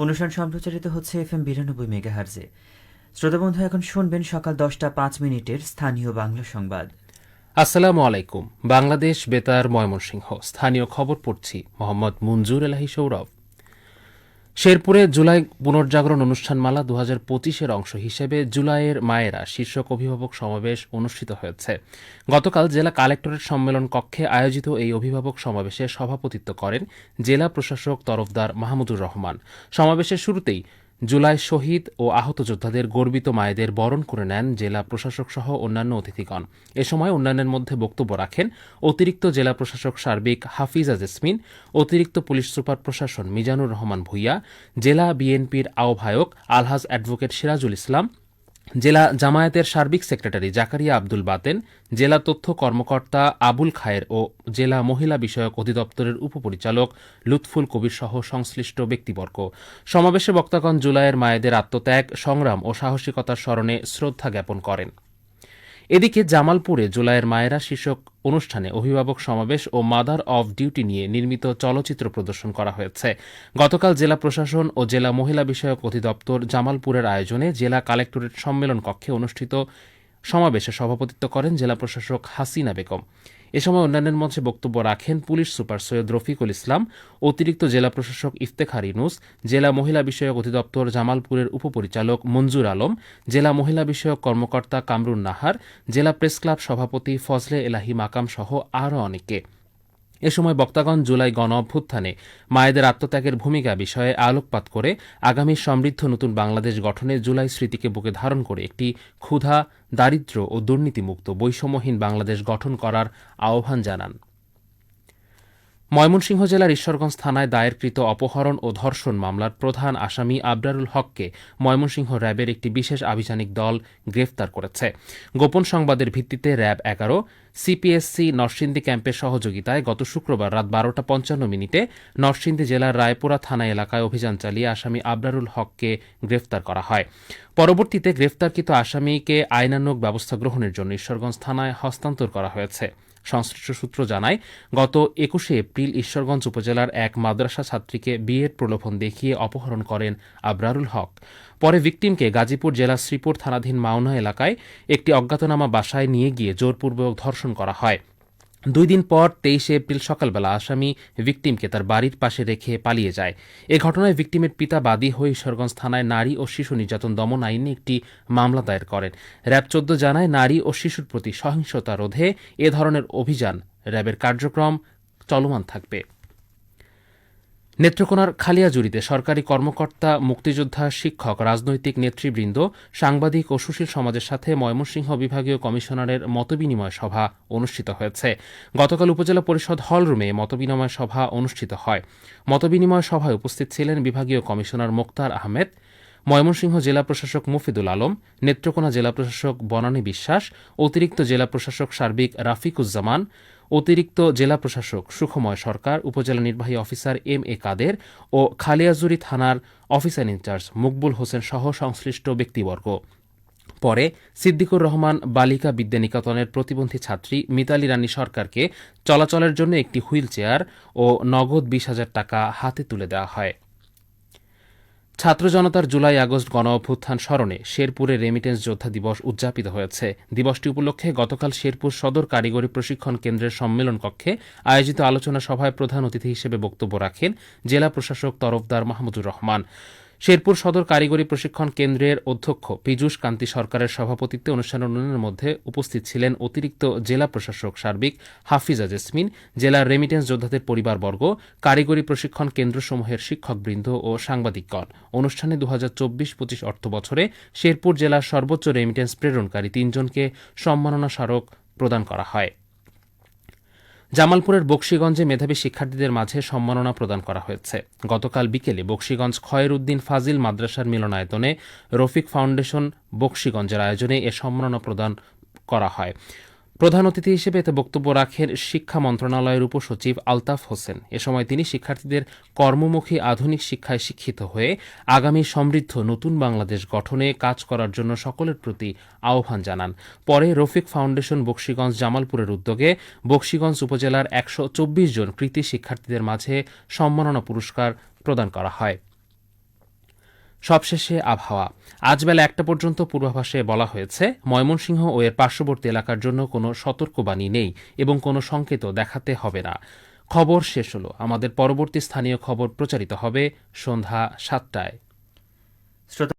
অনুষ্ঠান সম্প্রচারিত হচ্ছে FM 92 মেগাহার্জে। শ্রোতাবন্ধু, এখন শুনবেন সকাল 10টা 5 মিনিটের স্থানীয় বাংলা সংবাদ। আসসালামু আলাইকুম। বাংলাদেশ বেতার ময়মনসিংহ স্থানীয় খবর পড়ছি মোহাম্মদ মুনজুর এলাহি সৌরভ। শেরপুরে জুলাই পুনর্জাগরণ অনুষ্ঠানমালা 2025-এর অংশ হিসেবে জুলাইয়ের মায়েরা শীর্ষক অভিভাবক সমাবেশ অনুষ্ঠিত হয়েছে। গতকাল জেলা কালেক্টরেট সম্মেলন কক্ষে আয়োজিত এই অভিভাবক সমাবেশে সভাপতিত্ব করেন জেলা প্রশাসক তরফদার মাহমুদুর রহমান। সমাবেশের শুরুতেই জুলাই শহীদ ও আহত যোদ্ধাদের গর্বিত মায়েদের বরণ করে নেন জেলা প্রশাসক সহ অন্যান্য অতিথিগণ। এ সময় অন্যান্যের মধ্যে বক্তব্য রাখেন অতিরিক্ত জেলা প্রশাসক সার্বিক হাফিজা জেসমিন, অতিরিক্ত পুলিশ সুপার প্রশাসন মিজানুর রহমান ভূঁইয়া, জেলা বিএনপির আহ্বায়ক আলহাজ অ্যাডভোকেট সিরাজুল ইসলাম, জেলা জামায়াতের সার্বিক সেক্রেটারি জাকারিয়া আব্দুল বাতেন, জেলা তথ্য কর্মকর্তা আবুল খায়ের ও জেলা মহিলা বিষয়ক অধিদপ্তরের উপপরিচালক লুৎফুল কবির সহ সংশ্লিষ্ট ব্যক্তিবর্গ। সমাবেশে বক্তাগণ জুলাইয়ের মায়েদের আত্মত্যাগ, সংগ্রাম ও সাহসিকতার স্মরণে শ্রদ্ধা জ্ঞাপন করেন। এদিকে জামালপুরে জুলাইয়ের মায়েরা শীর্ষক অনুষ্ঠানে অভিভাবক সমাবেশ ও মাদার অব ডিউটি নিয়ে নির্মিত চলচ্চিত্র প্রদর্শন করা হয়েছে। গতকাল জেলা প্রশাসন ও জেলা মহিলা বিষয়ক অধিদপ্তর জামালপুরের আয়োজনে জেলা কালেক্টরেট সম্মেলন কক্ষে অনুষ্ঠিত সমাবেশে সভাপতিত্ব করেন জেলা প্রশাসক হাসিনা বেগম। এ সময় অন্যান্যের মধ্যে বক্তব্য রাখেন পুলিশ সুপার সৈয়দ রফিকুল ইসলাম, অতিরিক্ত জেলা প্রশাসক ইফতেখার ইনুস, জেলা মহিলা বিষয়ক অধিদপ্তর জামালপুরের উপপরিচালক মঞ্জুর আলম, জেলা মহিলা বিষয়ক কর্মকর্তা কামরুন নাহার, জেলা প্রেস ক্লাব সভাপতি ফজলে এলাহি মাকাম সহ আরও অনেকে। এ সময় বক্তাগণ জুলাই গণ অভ্যুত্থানে মায়েদের আত্মত্যাগের ভূমিকা বিষয়ে আলোকপাত করে আগামী সমৃদ্ধ নতুন বাংলাদেশ গঠনে জুলাই স্মৃতিকে বুকে ধারণ করে একটি ক্ষুধা, দারিদ্র্য ও দুর্নীতিমুক্ত বৈষম্যহীন বাংলাদেশ গঠন করার আহ্বান জানান। ময়মনসিংহ জেলার ঈশ্বরগঞ্জ থানায় দায়েরকৃত অপহরণ ও ধর্ষণ মামলার প্রধান আসামি আবরারুল হককে ময়মনসিংহ র্যাবের একটি বিশেষ আভিযানিক দল গ্রেফতার করেছে। গোপন সংবাদের ভিত্তিতে র্যাব 11 সিপিএসসি নরসিংদী ক্যাম্পের সহযোগিতায় গত শুক্রবার রাত 12টা 55 নরসিংদী জেলার রায়পুরা থানা এলাকায় অভিযান চালিয়ে আসামি আবরারুল হককে গ্রেফতার করা হয়। পরবর্তীতে গ্রেফতারকৃত আসামিকে আইনানুগ ব্যবস্থা গ্রহণের জন্য ঈশ্বরগঞ্জ থানায় হস্তান্তর করা হয়েছে। সংশ্লিষ্ট সূত্র জানায়, গত 21 এপ্রিল ঈশ্বরগঞ্জ উপজেলার এক মাদ্রাসা ছাত্রীকে বিয়ের প্রলোভন দেখিয়ে অপহরণ করেন আবরারুল হক। পরে ভিকটিমকে গাজীপুর জেলার শ্রীপুর থানাধীন মাওনা এলাকায় একটি অজ্ঞাতনামা বাসায় নিয়ে গিয়ে জোরপূর্বক ধর্ষণ করা হয়। 2 দিন পর 23 এপ্রিল সকালবেলা আসামি ভিকটিমকে তার বাড়ির পাশে রেখে পালিয়ে যায়। এ ঘটনায় ভিকটিমের পিতা বাদী হয়ে ঈশ্বরগঞ্জ থানায় নারী ও শিশু নির্যাতন দমন আইনে একটি মামলা দায়ের করেন। র্যাব 14 জানায়, নারী ও শিশুর প্রতি সহিংসতা রোধে এ ধরনের অভিযান র্যাবের কার্যক্রম চলমান থাকবে। নেত্রকোনার খালিয়াজুড়িতে সরকারি কর্মকর্তা, মুক্তিযোদ্ধা, শিক্ষক, রাজনৈতিক নেতৃবৃন্দ, সাংবাদিক ও সুশীল সমাজের সাথে ময়মনসিংহ বিভাগীয় কমিশনারের মতবিনিময় সভা অনুষ্ঠিত হয়েছে। গতকাল উপজেলা পরিষদ হলরুমে মতবিনিময় সভা অনুষ্ঠিত হয়। মতবিনিময় সভায় উপস্থিত ছিলেন বিভাগীয় কমিশনার মোক্তার আহমেদ, ময়মনসিংহ জেলা প্রশাসক মুফিদুল আলম, নেত্রকোনা জেলা প্রশাসক বনানী বিশ্বাস, অতিরিক্ত জেলা প্রশাসক সার্বিক রাফিকুজ্জামান, অতিরিক্ত জেলা প্রশাসক সুখময় সরকার, উপজেলা নির্বাহী অফিসার MA কাদের ও খালিয়াজুড়ি থানার অফিসার ইনচার্জ মকবুল হোসেন সহ সংশ্লিষ্ট ব্যক্তিবর্গ। পরে সিদ্দিকুর রহমান বালিকা বিদ্যানিকেতনের প্রতিবন্ধী ছাত্রী মিতালি রানী সরকারকে চলাচলের জন্য একটি হুইল চেয়ার ও নগদ 20,000 টাকা হাতে তুলে দেওয়া হয়। ছাত্র জনতার জুলাই আগস্ট গণ অভ্যুত্থান স্মরণে শেরপুরে রেমিটেন্স যোদ্ধা দিবস উদযাপিত হয়েছে। দিবসটি উপলক্ষে গতকাল শেরপুর সদর কারিগরি প্রশিক্ষণ কেন্দ্রের সম্মেলন কক্ষে আয়োজিত আলোচনা সভায় প্রধান অতিথি হিসেবে বক্তব্য রাখেন জেলা প্রশাসক তরফদার মাহমুদুর রহমান। শেরপুর সদর কারিগরি প্রশিক্ষণ কেন্দ্রের অধ্যক্ষ পীযূষ কান্তি সরকারের সভাপতিত্বে অনুষ্ঠানের মধ্যে উপস্থিত ছিলেন অতিরিক্ত জেলা প্রশাসক সার্বিক হাফিজা জেসমিন, জেলার রেমিটেন্স যোদ্ধাদের পরিবারবর্গ, কারিগরি প্রশিক্ষণ কেন্দ্রসমূহের শিক্ষকবৃন্দ ও সাংবাদিকগণ। অনুষ্ঠানে 2024-25 অর্থবছরে শেরপুর জেলার সর্বোচ্চ রেমিটেন্স প্রেরণকারী 3 জনকে সম্মাননা স্মারক প্রদান করা হয়। জামালপুরের বকশীগঞ্জে মেধাবী শিক্ষার্থীদের মাঝে সম্মাননা প্রদান করা হয়েছে। গতকাল বিকেলে বকশীগঞ্জ খয়েরউদ্দিন ফাজিল মাদ্রাসার মিলনায়তনে রফিক ফাউন্ডেশন বকশীগঞ্জের আয়োজনে এ সম্মাননা প্রদান করা হয়। প্রধান অতিথি হিসেবে এতে বক্তব্য রাখেন শিক্ষা মন্ত্রণালয়ের উপসচিব আলতাফ হোসেন। এ সময় তিনি শিক্ষার্থীদের কর্মমুখী আধুনিক শিক্ষায় শিক্ষিত হয়ে আগামী সমৃদ্ধ নতুন বাংলাদেশ গঠনে কাজ করার জন্য সকলের প্রতি আহ্বান জানান। পরে রফিক ফাউন্ডেশন বকশীগঞ্জ জামালপুরের উদ্যোগে বকশীগঞ্জ উপজেলার 124 জন কৃতী শিক্ষার্থীদের মাঝে সম্মাননা পুরস্কার প্রদান করা হয়। সবশেষে আবহাওয়া। আজ বেলা 1টা পর্যন্ত পূর্বাভাসে বলা হয়েছে ময়মনসিংহ ও এর পার্শ্ববর্তী এলাকার জন্য কোনো সতর্কবাণী নেই এবং কোনো সংকেতও দেখাতে হবে না। খবর শেষ হলো। আমাদের পরবর্তী স্থানীয় খবর প্রচারিত হবে সন্ধ্যা 7টায়। শ্রোতা